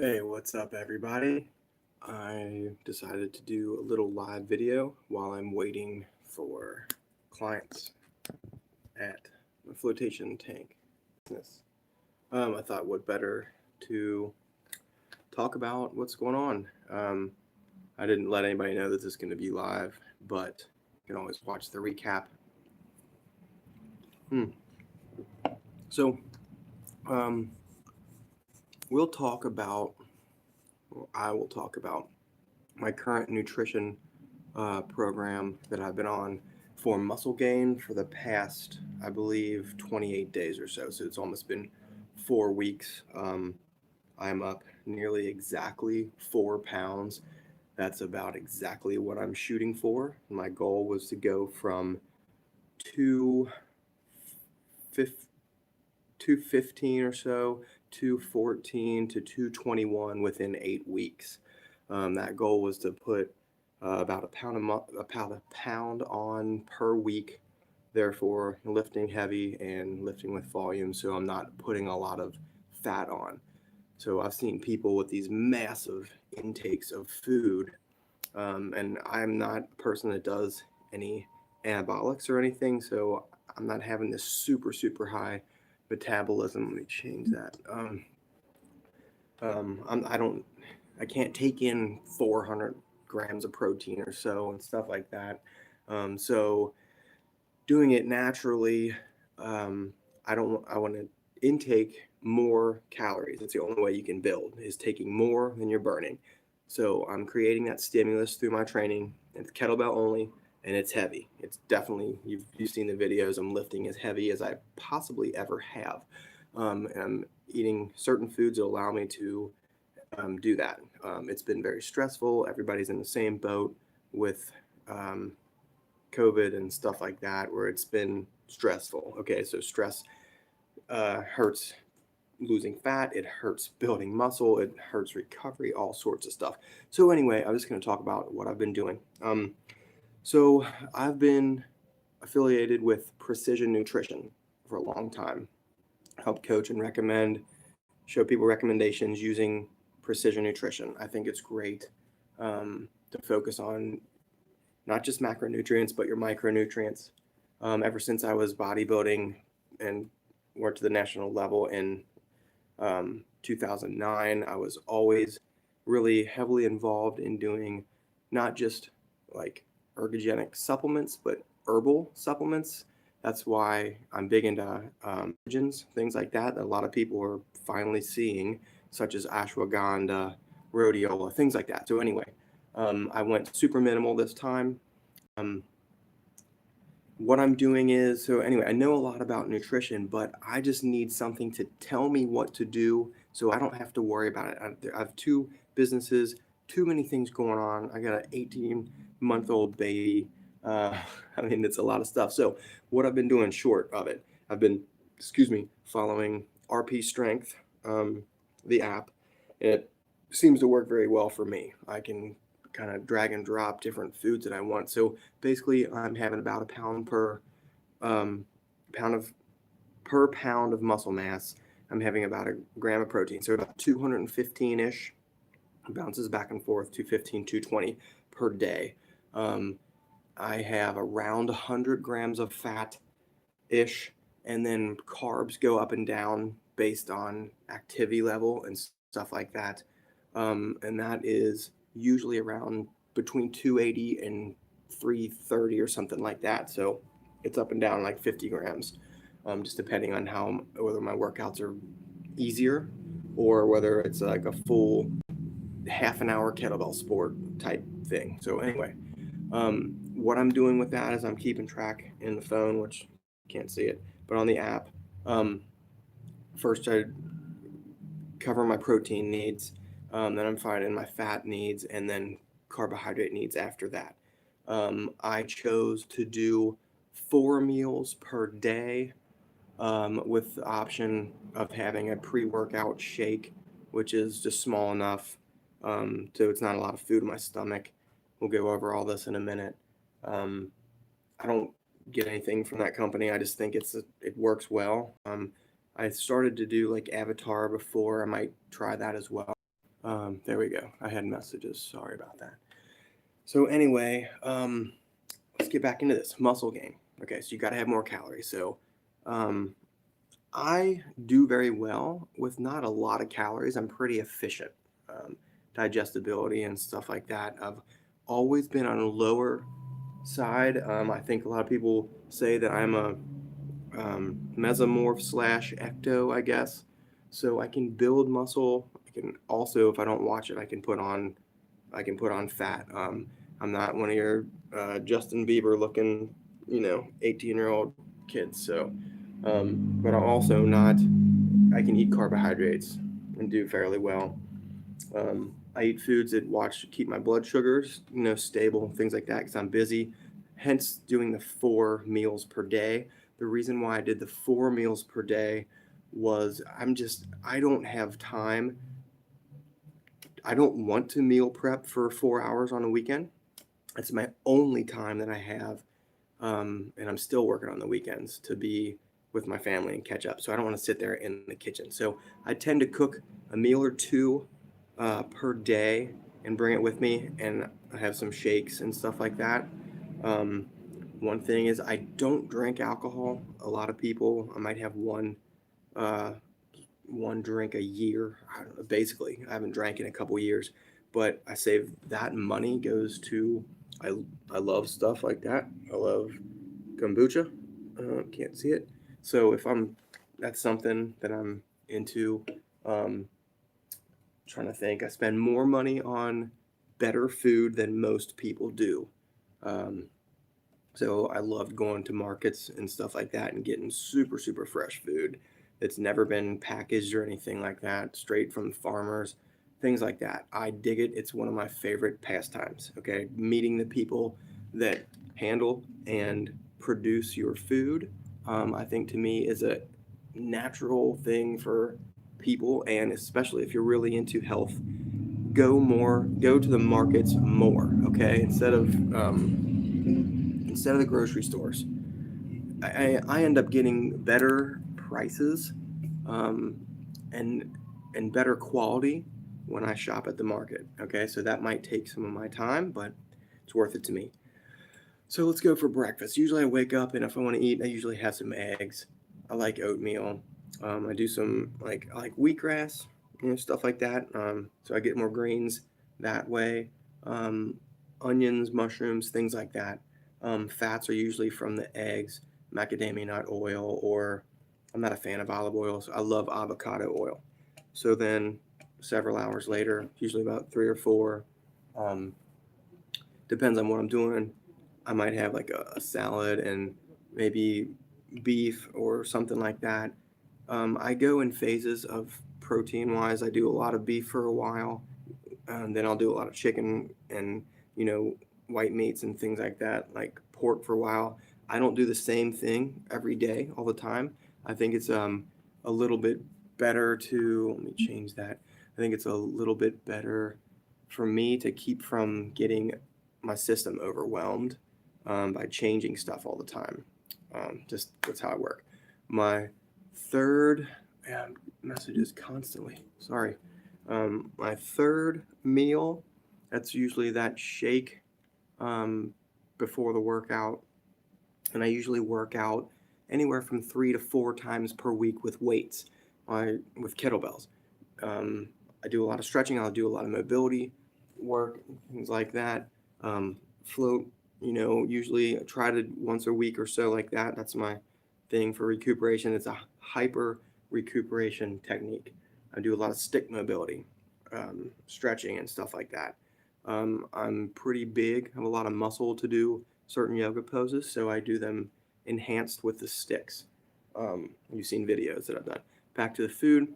Hey, what's up, everybody? I decided to do a little live video while I'm waiting for clients at my flotation tank business. I thought what better to talk about what's going on. I didn't let anybody know that this is going to be live, but you can always watch the recap. So, um, we'll talk about, or I will talk about my current nutrition program that I've been on for muscle gain for the past, I believe, 28 days or so. So it's almost been 4 weeks. I'm up nearly exactly 4 pounds. That's about exactly what I'm shooting for. My goal was to go from 2, 215 or so, 214 to 221 within 8 weeks. That goal was to put about a pound on per week, therefore lifting heavy and lifting with volume, so I'm not putting a lot of fat on. So I've seen people with these massive intakes of food, and I'm not a person that does any anabolics or anything, so I'm not having this super high metabolism. Let me change that. I can't take in 400 grams of protein or so and stuff like that. So doing it naturally, I want to intake more calories. It's the only way you can build, is taking more than you're burning. So I'm creating that stimulus through my training. It's kettlebell only, and it's heavy. It's definitely, you've seen the videos. I'm lifting as heavy as I possibly ever have. And I'm eating certain foods that allow me to do that. It's been very stressful. Everybody's in the same boat with COVID and stuff like that, where it's been stressful. Okay, so stress hurts losing fat, it hurts building muscle, it hurts recovery, all sorts of stuff. So anyway, I'm just going to talk about what I've been doing. So I've been affiliated with Precision Nutrition for a long time. Help coach and recommend, show people recommendations using precision nutrition. I think it's great to focus on not just macronutrients, but your micronutrients. Ever since I was bodybuilding and worked to the national level in 2009, I was always really heavily involved in doing not just like ergogenic supplements, but herbal supplements. That's why I'm big into things like that a lot of people are finally seeing, such as ashwagandha, rhodiola, things like that. So anyway, I went super minimal this time. Um, what I'm doing is, so anyway, I know a lot about nutrition, but I just need something to tell me what to do so I don't have to worry about it. I have two businesses, too many things going on. I got an 18-month-old baby. I mean, it's a lot of stuff. So what I've been doing short of it, I've been, following RP Strength, the app. It seems to work very well for me. I can kind of drag and drop different foods that I want. So basically, I'm having about a pound per um, pound of per pound of muscle mass. I'm having about a gram of protein, so about 215 ish. Bounces back and forth, 215, 220 per day. Um, I have around 100 grams of fat ish, and then carbs go up and down based on activity level and stuff like that. And that is usually around between 280 and 330 or something like that. So it's up and down like 50 grams, just depending on whether my workouts are easier or whether it's like a full half an hour kettlebell sport type thing. So anyway, what I'm doing with that is I'm keeping track in the phone, which you can't see it, but on the app. First, I cover my protein needs, then I'm finding my fat needs, and then carbohydrate needs after that. I chose to do 4 meals per day, with the option of having a pre-workout shake, which is just small enough so it's not a lot of food in my stomach. We'll go over all this in a minute. I don't get anything from that company. I just think it works well. I started to do like Avatar before. I might try that as well. There we go. I had messages. Sorry about that. So anyway, let's get back into this muscle gain. Okay, so you got to have more calories. So um, I do very well with not a lot of calories. I'm pretty efficient. Um, Digestibility and stuff like that. I've always been on a lower side. I think a lot of people say that I'm a mesomorph slash ecto, I guess. So I can build muscle. I can also, if I don't watch it, I can put on fat. I'm not one of your Justin Bieber looking, 18-year-old kids. So, but I'm also not. I can eat carbohydrates and do fairly well. I eat foods that keep my blood sugars, stable, things like that, because I'm busy. Hence, doing the 4 meals per day. The reason why I did the 4 meals per day was I don't have time. I don't want to meal prep for 4 hours on a weekend. It's my only time that I have, and I'm still working on the weekends to be with my family and catch up. So I don't want to sit there in the kitchen. So I tend to cook a meal or two per day and bring it with me, and I have some shakes and stuff like that. Um, One thing is I don't drink alcohol. A lot of people, I might have uh, one drink a year. I don't know, basically, I haven't drank in a couple years, but I save that money goes to I I love stuff like that. I love kombucha. Can't see it. So if I'm that's something that I'm into. Um, Trying to think, I spend more money on better food than most people do. Um, so I loved going to markets and stuff like that and getting super, super fresh food that's never been packaged or anything like that, straight from farmers, things like that. I dig it. It's one of my favorite pastimes. Okay. Meeting the people that handle and produce your food, I think to me is a natural thing for people. And especially if you're really into health, go to the markets more. Okay. Instead of the grocery stores. I end up getting better prices, um, and better quality when I shop at the market. Okay, so that might take some of my time, but it's worth it to me. So let's go for breakfast. Usually I wake up, and if I want to eat, I usually have some eggs. I like oatmeal. I do some I like wheatgrass, stuff like that. So I get more greens that way. Um, Onions, mushrooms, things like that. Fats are usually from the eggs, macadamia nut oil, or I'm not a fan of olive oil, so I love avocado oil. So then several hours later, usually about 3 or 4, um, depends on what I'm doing. I might have like a salad and maybe beef or something like that. I go in phases of protein wise. I do a lot of beef for a while, and then I'll do a lot of chicken and you know white meats and things like that, like pork for a while. I don't do the same thing every day all the time. I think it's a little bit better to let me change that. I think it's a little bit better for me to keep from getting my system overwhelmed by changing stuff all the time. Just that's how I work. My third messages constantly. Sorry. My third meal, that's usually that shake um, before the workout, and I usually work out anywhere from 3 to 4 times per week with weights, with kettlebells. Um, I do a lot of stretching. I'll do a lot of mobility work, things like that. Float, usually I try to once a week or so like that. That's my thing for recuperation. It's a hyper recuperation technique. I do a lot of stick mobility, stretching, and stuff like that. I'm pretty big, have a lot of muscle to do certain yoga poses, so I do them enhanced with the sticks. You've seen videos that I've done. Back to the food,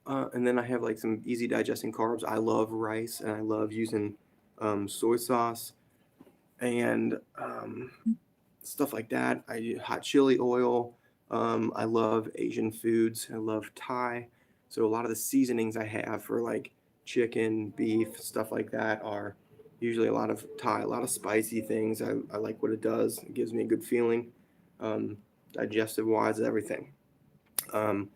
and then I have like some easy digesting carbs. I love rice, and I love using soy sauce and stuff like that. I do hot chili oil. I love Asian foods. I love Thai. So a lot of the seasonings I have for like chicken, beef, stuff like that are usually a lot of Thai, a lot of spicy things. I like what it does. It gives me a good feeling, digestive wise, everything. Um,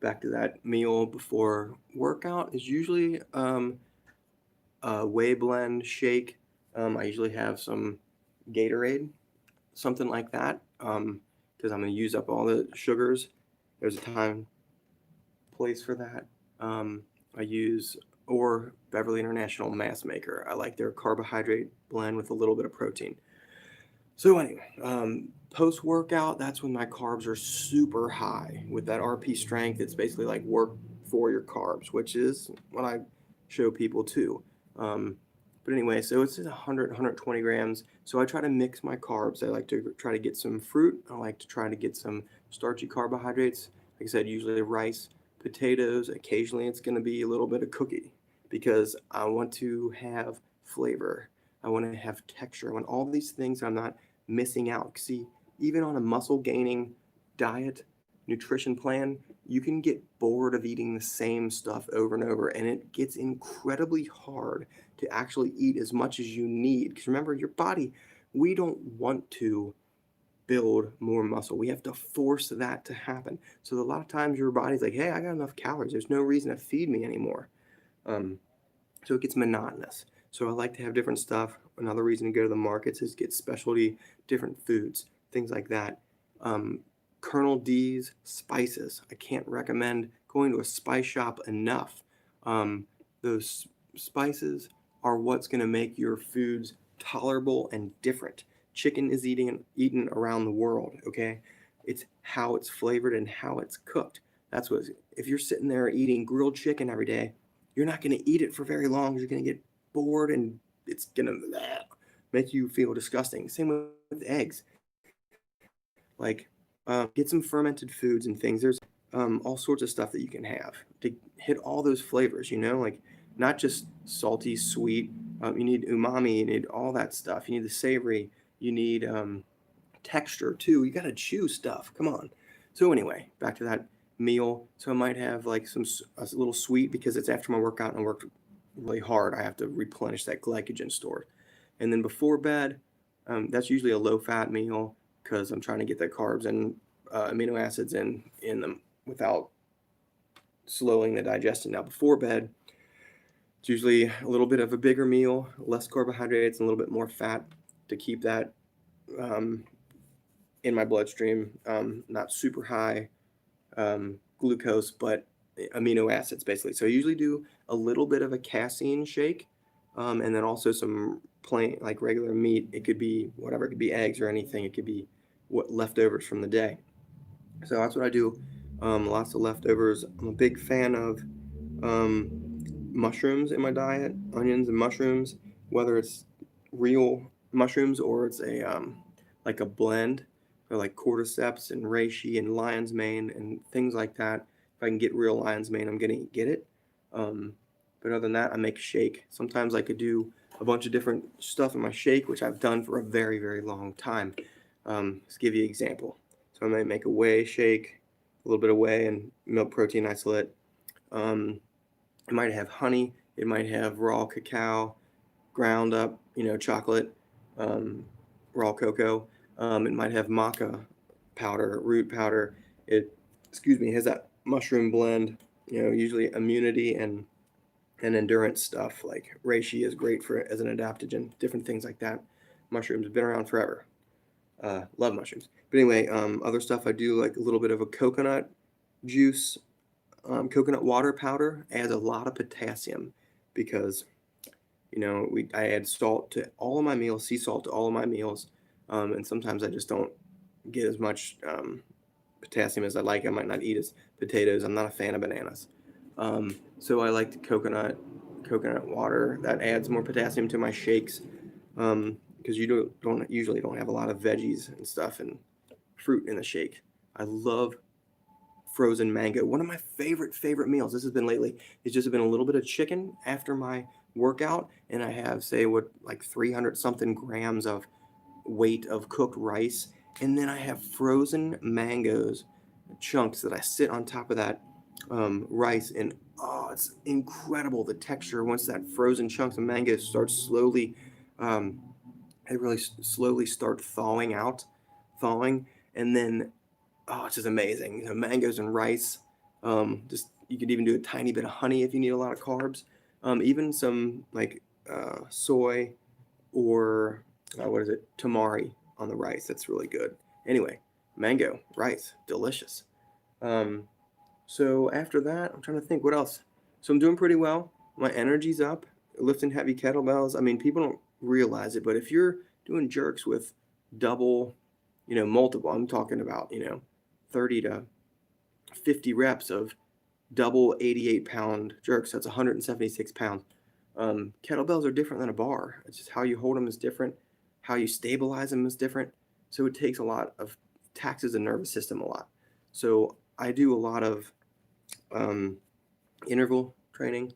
back to that meal before workout is usually a whey blend shake. I usually have some Gatorade, something like that, because I'm going to use up all the sugars. There's a time, place for that. I use or Beverly International Mass Maker. I like their carbohydrate blend with a little bit of protein. So anyway, post workout, that's when my carbs are super high. With that RP strength, it's basically like work for your carbs, which is what I show people too. But anyway, so it's 100, 120 grams. So I try to mix my carbs. I like to try to get some fruit. I like to try to get some starchy carbohydrates. Like I said, usually rice, potatoes. Occasionally it's going to be a little bit of cookie because I want to have flavor. I want to have texture. I want all these things I'm not missing out. See, even on a muscle gaining diet, nutrition plan, you can get bored of eating the same stuff over and over, and it gets incredibly hard to actually eat as much as you need. Because remember, your body, we don't want to build more muscle. We have to force that to happen. So a lot of times your body's like, hey, I got enough calories. There's no reason to feed me anymore. So it gets monotonous. So I like to have different stuff. Another reason to go to the markets is get specialty, different foods, things like that. Colonel D's spices. I can't recommend going to a spice shop enough. Those spices are what's going to make your foods tolerable and different. Chicken is eaten around the world, okay? It's how it's flavored and how it's cooked. That's what, if you're sitting there eating grilled chicken every day, you're not going to eat it for very long. You're going to get bored and it's going to make you feel disgusting. Same with eggs. Like, get some fermented foods and things. There's all sorts of stuff that you can have to hit all those flavors, like not just salty, sweet. You need umami, you need all that stuff. You need the savory, you need texture too. You got to chew stuff. Come on. So anyway, back to that meal. So I might have like a little sweet because it's after my workout and I worked really hard. I have to replenish that glycogen store. And then before bed, that's usually a low fat meal because I'm trying to get the carbs and amino acids in them without slowing the digestion. Now before bed, it's usually a little bit of a bigger meal, less carbohydrates, and a little bit more fat to keep that in my bloodstream, not super high glucose, but amino acids basically. So I usually do a little bit of a casein shake, and then also some plain, like regular meat. It could be whatever, it could be eggs or anything. It could be what leftovers from the day. So that's what I do. Lots of leftovers. I'm a big fan of mushrooms in my diet, onions and mushrooms, whether it's real mushrooms or it's like a blend, or like cordyceps and reishi and lion's mane and things like that. If I can get real lion's mane, I'm gonna get it. But other than that, I make a shake. Sometimes I could do a bunch of different stuff in my shake, which I've done for a very, very long time. Let's give you an example. So I might make a whey shake, a little bit of whey and milk protein isolate. It might have honey. It might have raw cacao, ground up, chocolate, raw cocoa. It might have maca powder, root powder. It has that mushroom blend, usually immunity and endurance stuff. Like reishi is great for as an adaptogen, different things like that. Mushrooms have been around forever. Love mushrooms. But anyway, other stuff I do, like a little bit of a coconut juice. Coconut water powder adds a lot of potassium because, I add salt to all of my meals, sea salt to all of my meals, and sometimes I just don't get as much potassium as I like. I might not eat as potatoes. I'm not a fan of bananas. So I like the coconut water. That adds more potassium to my shakes because you don't usually have a lot of veggies and stuff and fruit in the shake. I love frozen mango. One of my favorite meals, this has been lately, it's just been a little bit of chicken after my workout, and I have, say, like 300 something grams of weight of cooked rice, and then I have frozen mangoes, chunks that I sit on top of that rice, and it's incredible, the texture once that frozen chunks of mango starts slowly, they really slowly start thawing, and then it's just amazing. Mangoes and rice. Just you could even do a tiny bit of honey if you need a lot of carbs. Even some like soy or what is it, tamari on the rice. That's really good. Anyway, mango rice, delicious. Um, so after that, I'm trying to think what else. So I'm doing pretty well. My energy's up. Lifting heavy kettlebells. I mean, people don't realize it, but if you're doing jerks with double, multiple, I'm talking about, 30 to 50 reps of double 88-pound jerks. That's 176 pounds. Kettlebells are different than a bar. It's just how you hold them is different. How you stabilize them is different. So it takes a lot of taxes the nervous system a lot. So I do a lot of interval training.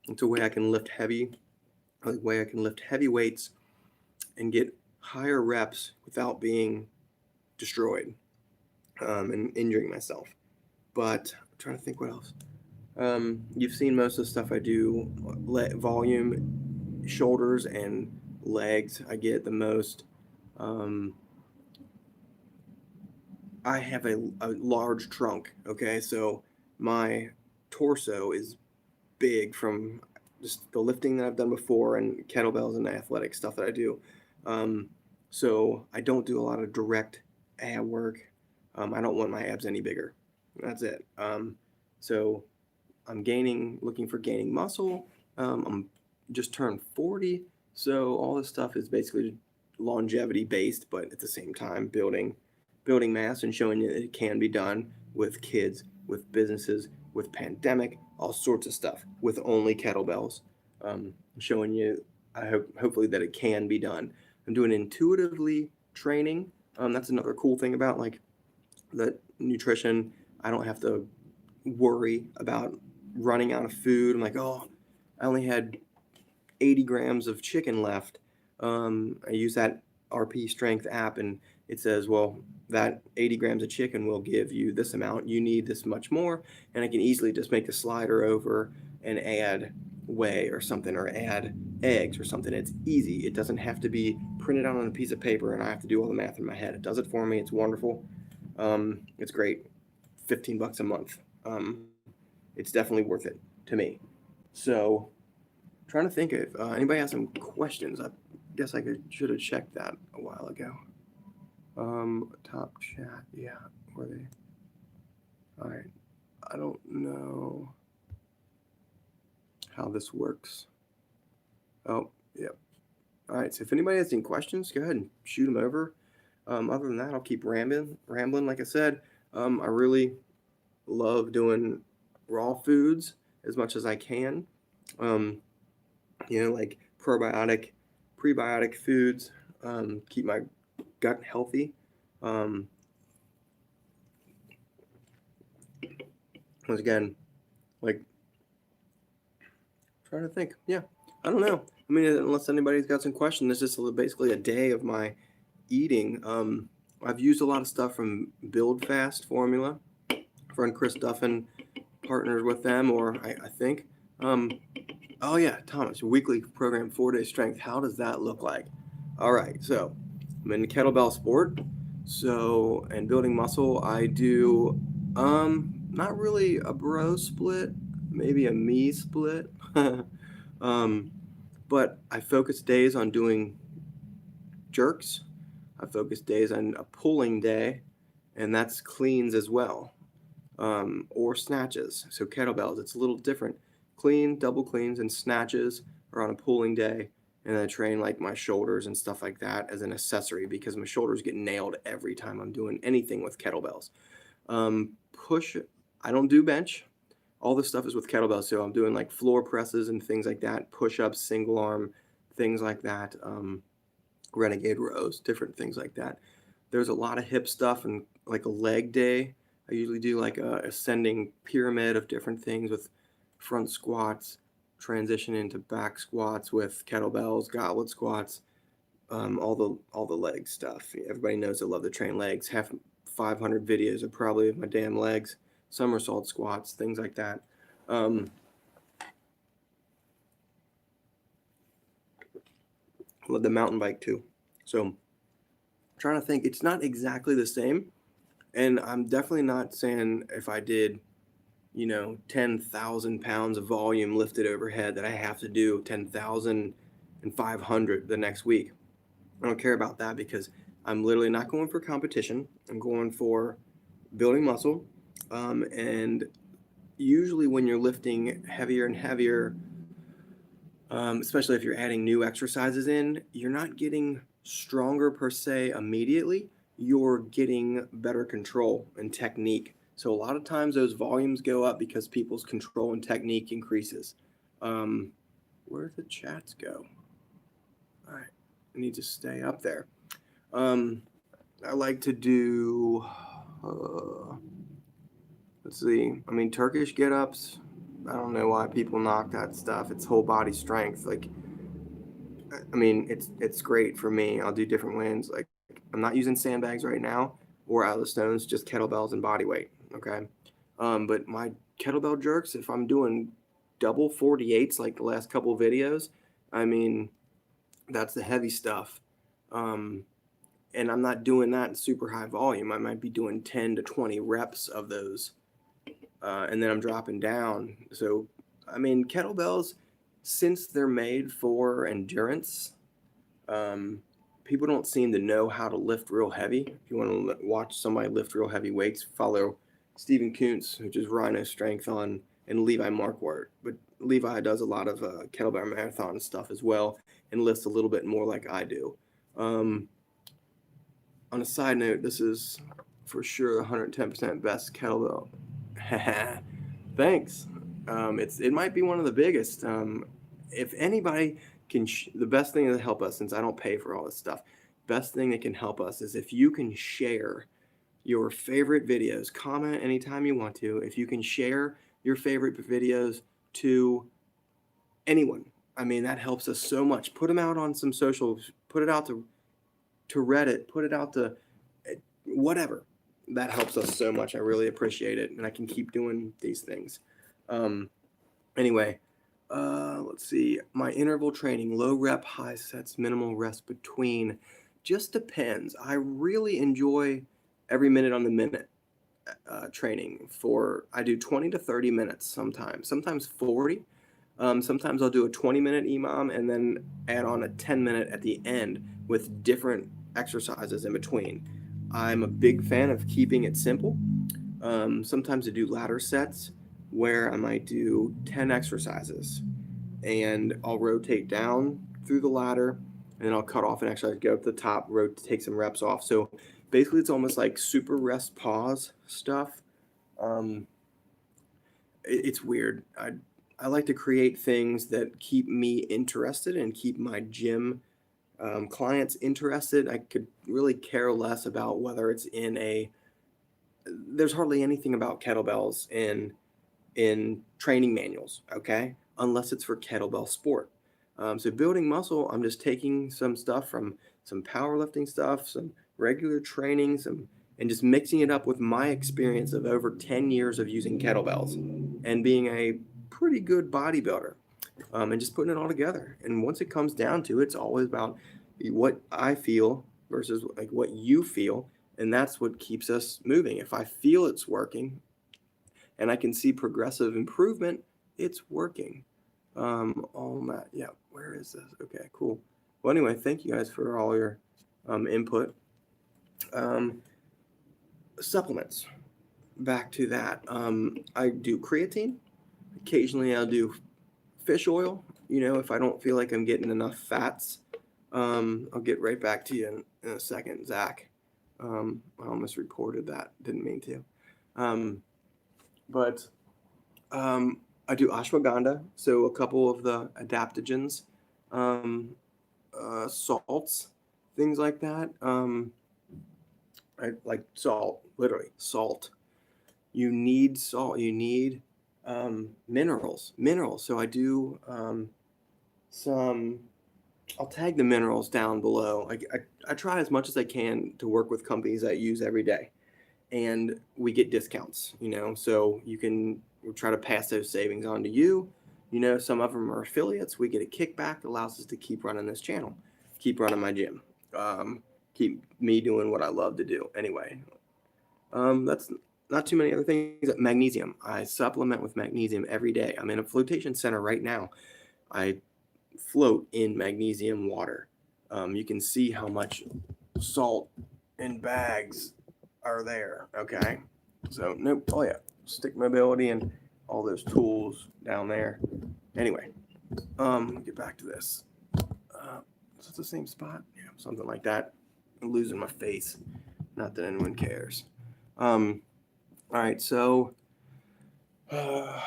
It's a way I can lift heavy weights and get higher reps without being destroyed and injuring myself. But I'm trying to think what else. You've seen most of the stuff I do, volume, shoulders, and legs. I get the most. I have a large trunk, okay? So my torso is big from just the lifting that I've done before and kettlebells and the athletic stuff that I do. So I don't do a lot of direct ab work. I don't want my abs any bigger. That's it. So I'm looking for gaining muscle. I'm just turned 40. So all this stuff is basically longevity based, but at the same time building mass and showing you that it can be done with kids, with businesses, with pandemic, all sorts of stuff with only kettlebells. Showing you, hopefully that it can be done. I'm doing intuitively training. That's another cool thing about like the nutrition. I don't have to worry about running out of food. I'm like, oh, I only had 80 grams of chicken left. I use that RP Strength app, and it says, well, that 80 grams of chicken will give you this amount. You need this much more, and I can easily just make a slider over and add whey or something, or add eggs or something. It's easy. It doesn't have to be printed out on a piece of paper, and I have to do all the math in my head. It does it for me. It's wonderful. It's great. $15 a month. It's definitely worth it to me. So, trying to think if anybody has some questions. I guess should have checked that a while ago. Top chat, yeah, were they? All right, I don't know how this works. Oh, yep. All right, so if anybody has any questions, go ahead and shoot them over. Other than that, I'll keep rambling. Like I said, I really love doing raw foods as much as I can. Like probiotic, prebiotic foods, keep my gut healthy. Once again, like, trying to think. Yeah, I don't know. I mean, unless anybody's got some questions, this is basically a day of my eating. I've used a lot of stuff from Build Fast Formula. Friend Chris Duffin partners with them, or I think. Oh yeah, Thomas, weekly program, 4-day strength. How does that look like? All right, so I'm in the kettlebell sport. So, and building muscle, I do not really a bro split, maybe a me split. But I focus days on doing jerks. I focus days on a pulling day, and that's cleans as well, or snatches. So kettlebells, it's a little different. Clean, double cleans, and snatches are on a pulling day, and I train like my shoulders and stuff like that as an accessory because my shoulders get nailed every time I'm doing anything with kettlebells. Push, I don't do bench. All this stuff is with kettlebells, so I'm doing like floor presses and things like that, push-ups, single arm, things like that, renegade rows, different things like that. There's a lot of hip stuff and like a leg day. I usually do like a ascending pyramid of different things with front squats, transition into back squats with kettlebells, goblet squats, all the leg stuff. Everybody knows I love to train legs. 500 videos are probably of my damn legs, somersault squats, things like that. Love the mountain bike too. So I'm trying to think, it's not exactly the same. And I'm definitely not saying if I did, 10,000 pounds of volume lifted overhead that I have to do 10,500 the next week. I don't care about that because I'm literally not going for competition. I'm going for building muscle. And usually when you're lifting heavier and heavier, especially if you're adding new exercises in, you're not getting stronger per se immediately. You're getting better control and technique. So a lot of times those volumes go up because people's control and technique increases. Um, where did the chats go? All right, I need to stay up there. Um, I like to do, let's see, I mean, Turkish get ups. I don't know why people knock that stuff. It's whole body strength. Like, I mean, it's great for me. I'll do different wins. Like, I'm not using sandbags right now or out of the stones, just kettlebells and body weight. Okay. But my kettlebell jerks, if I'm doing double 48s like the last couple of videos, I mean, that's the heavy stuff. Um, and I'm not doing that in super high volume. I might be doing 10 to 20 reps of those. And then I'm dropping down. So, I mean, kettlebells, since they're made for endurance, people don't seem to know how to lift real heavy. If you want to watch somebody lift real heavy weights, follow Stephen Kuntz, which is Rhino Strength on, and Levi Markwart. But Levi does a lot of kettlebell marathon stuff as well and lifts a little bit more like I do. On a side note, this is for sure 110% best kettlebell. Thanks. It might be one of the biggest. If anybody can, the best thing to help us, since I don't pay for all this stuff, best thing that can help us is if you can share your favorite videos, comment anytime you want to. If you can share your favorite videos to anyone, I mean, that helps us so much. Put them out on some socials, put it out to Reddit, put it out to whatever. That helps us so much. I really appreciate it, and I can keep doing these things. Anyway, let's see. My interval training, low rep, high sets, minimal rest between, just depends. I really enjoy every minute on the minute training. I do 20 to 30 minutes sometimes 40. Sometimes I'll do a 20-minute EMOM and then add on a 10-minute at the end with different exercises in between. I'm a big fan of keeping it simple. Sometimes I do ladder sets where I might do 10 exercises and I'll rotate down through the ladder and then I'll cut off an exercise, go up to the top, take some reps off. So basically it's almost like super rest pause stuff. It's weird. I like to create things that keep me interested and keep my gym clients interested. I could really care less about whether it's there's hardly anything about kettlebells in training manuals, okay? Unless it's for kettlebell sport. So building muscle, I'm just taking some stuff from some powerlifting stuff, some regular training, and just mixing it up with my experience of over 10 years of using kettlebells and being a pretty good bodybuilder. And just putting it all together. And once it comes down to it, it's always about what I feel versus like what you feel, and that's what keeps us moving. If I feel it's working, and I can see progressive improvement, it's working. All that, yeah. Where is this? Okay, cool. Well, anyway, thank you guys for all your input. Supplements. Back to that. I do creatine. Occasionally, I'll do fish oil. If I don't feel like I'm getting enough fats, I'll get right back to you in a second, Zach. I almost reported that. Didn't mean to. But I do ashwagandha, so a couple of the adaptogens, salts, things like that. I like salt, literally salt. You need salt. You need minerals. So I do some. I'll tag the minerals down below. I try as much as I can to work with companies I use every day, and we get discounts. So we'll try to pass those savings on to you. Some of them are affiliates. We get a kickback that allows us to keep running this channel, keep running my gym, keep me doing what I love to do. Anyway, That's not too many other things. Magnesium. I supplement with magnesium every day. I'm in a flotation center right now. I float in magnesium water. You can see how much salt in bags are there. Okay. So, nope. Oh, yeah. Stick mobility and all those tools down there. Anyway, get back to this. Is it the same spot? Yeah, something like that. I'm losing my face. Not that anyone cares. All right. So, all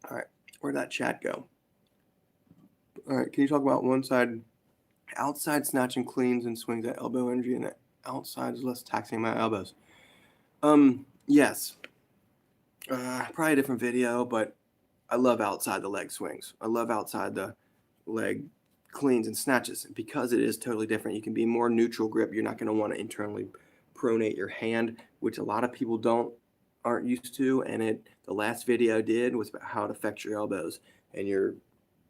right. Where'd that chat go? All right. Can you talk about one side? Outside snatch and cleans and swings at elbow energy, and the outside is less taxing my elbows. Yes. Probably a different video, but I love outside the leg swings. I love outside the leg cleans and snatches because it is totally different. You can be more neutral grip. You're not going to want to internally pronate your hand, which a lot of people aren't used to. And the last video I did was about how it affects your elbows and your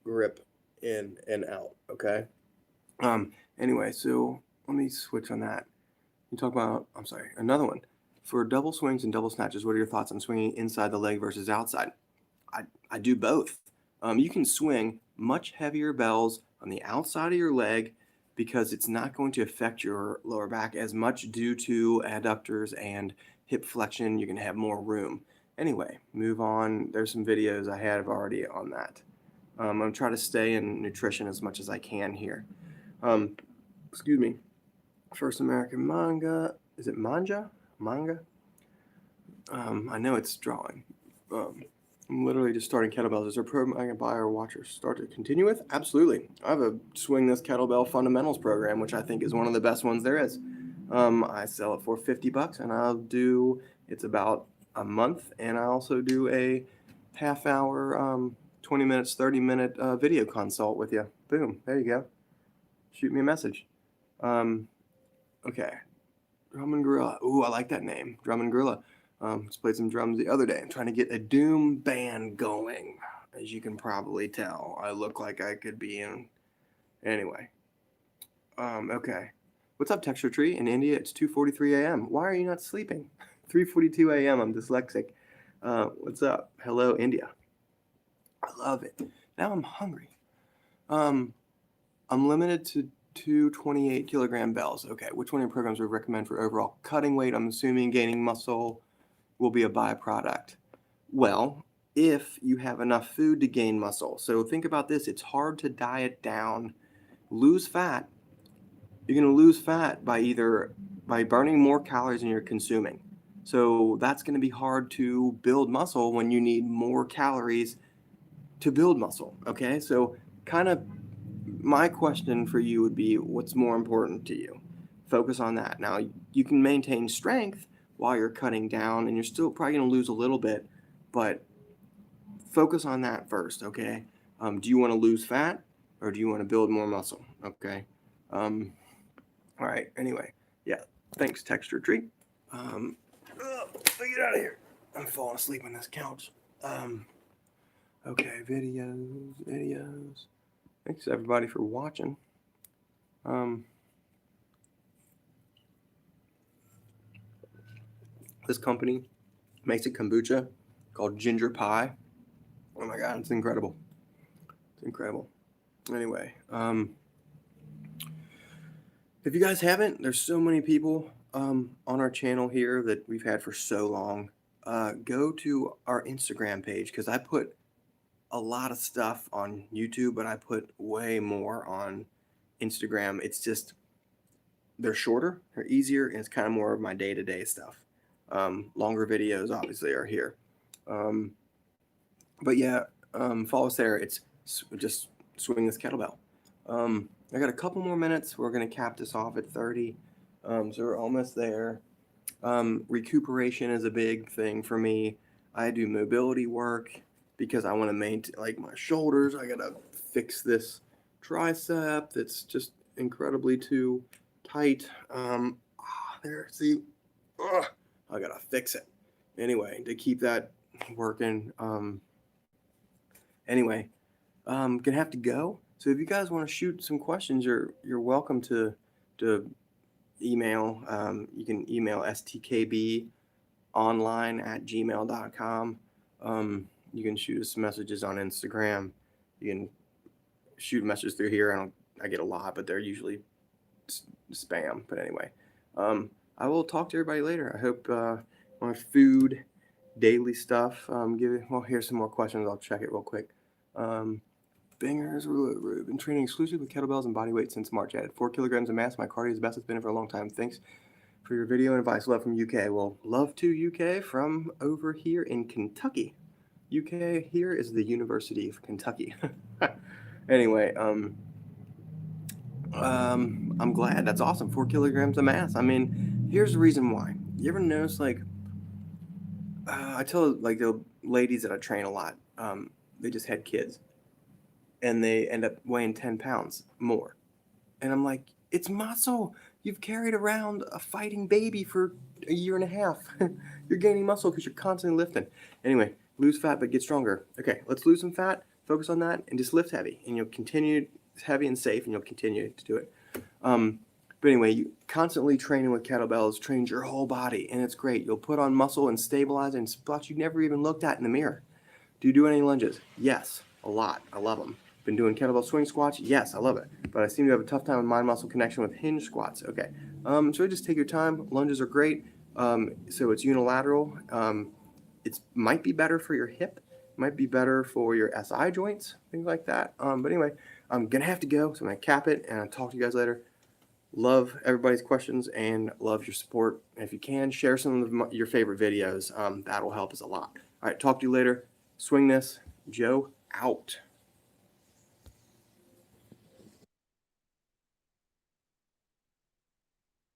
grip in and out. Okay. Anyway, so let me switch on that. You talk about, I'm sorry, another one. For double swings and double snatches, what are your thoughts on swinging inside the leg versus outside? I do both. You can swing much heavier bells on the outside of your leg because it's not going to affect your lower back as much due to adductors and hip flexion. You're going to have more room. Anyway, move on. There's some videos I have already on that. I'm going to try to stay in nutrition as much as I can here. Excuse me. First American manga. Is it manga? Manga? I know it's drawing. I'm literally just starting kettlebells. Is there a program I can buy or watch or start to continue with? Absolutely. I have a Swing This Kettlebell Fundamentals program, which I think is one of the best ones there is. I sell it for $50, and it's about a month, and I also do a half hour, 20 minutes, 30-minute video consult with you. Boom. There you go. Shoot me a message. Okay. Drum and Gorilla. Ooh, I like that name. Drum and Gorilla. Just played some drums the other day. I'm trying to get a doom band going. As you can probably tell, I look like I could be in. Anyway. Okay. What's up, Texture Tree? In India, it's 2:43 a.m. Why are you not sleeping? 3:42 a.m. I'm dyslexic. What's up? Hello, India. I love it. Now I'm hungry. I'm limited to 228 kilogram bells. Okay, which one of your programs would recommend for overall cutting weight? I'm assuming gaining muscle will be a byproduct. Well, if you have enough food to gain muscle. So think about this. It's hard to diet down, lose fat. You're going to lose fat by burning more calories than you're consuming. So that's going to be hard to build muscle when you need more calories to build muscle. Okay, so kind of my question for you would be, what's more important to you? Focus on that. Now, you can maintain strength while you're cutting down, and you're still probably going to lose a little bit, but focus on that first, okay? Do you want to lose fat, or do you want to build more muscle, okay? All right, anyway, yeah, thanks, Texture Tree. Let me get out of here. I'm falling asleep on this couch. Okay, videos. Thanks, everybody, for watching. This company makes a kombucha called Ginger Pie. Oh my God, it's incredible. It's incredible. Anyway, if you guys haven't, there's so many people on our channel here that we've had for so long. Go to our Instagram page because I put a lot of stuff on YouTube, but I put way more on Instagram. It's just, they're shorter, they're easier, and it's kind of more of my day-to-day stuff. Longer videos obviously are here. But yeah, follow us there. It's just Swing This Kettlebell. I got a couple more minutes. We're going to cap this off at 30. So we're almost there. Recuperation is a big thing for me. I do mobility work because I want to maintain, like, my shoulders. I got to fix this tricep that's just incredibly too tight. There, see, I got to fix it. Anyway, to keep that working. Anyway, gonna have to go. So if you guys want to shoot some questions, you're welcome to to email. You can email stkbonline@gmail.com. You can shoot us messages on Instagram. You can shoot messages through here. I get a lot, but they're usually spam. But anyway, I will talk to everybody later. I hope my food, daily stuff. Well, here's some more questions. I'll check it real quick. Bangers, been training exclusively with kettlebells and body weight since March. I added 4 kilograms of mass. My cardio is the best it's been for a long time. Thanks for your video and advice. Love from UK. Well, love to UK from over here in Kentucky. UK here is the University of Kentucky. Anyway, I'm glad. That's awesome. 4 kilograms of mass. I mean, here's the reason why. You ever notice, like, I tell like the ladies that I train a lot, they just had kids, and they end up weighing 10 pounds more. And I'm like, it's muscle. You've carried around a fighting baby for a year and a half. You're gaining muscle because you're constantly lifting. Anyway, lose fat but get stronger. Okay, let's lose some fat, focus on that, and just lift heavy. And you'll continue heavy and safe, and you'll continue to do it. But anyway, you constantly training with kettlebells trains your whole body, and it's great. You'll put on muscle and stabilize in spots you never even looked at in the mirror. Do you do any lunges? Yes, a lot. I love them. Been doing kettlebell swing squats? Yes, I love it. But I seem to have a tough time with mind-muscle connection with hinge squats. Okay, so just take your time. Lunges are great. So it's unilateral. It might be better for your hip. Might be better for your SI joints, things like that. But anyway, I'm going to have to go, so I'm going to cap it, and I'll talk to you guys later. Love everybody's questions and love your support. And if you can, share some of your favorite videos. That'll help us a lot. All right, talk to you later. Swing this. Joe out.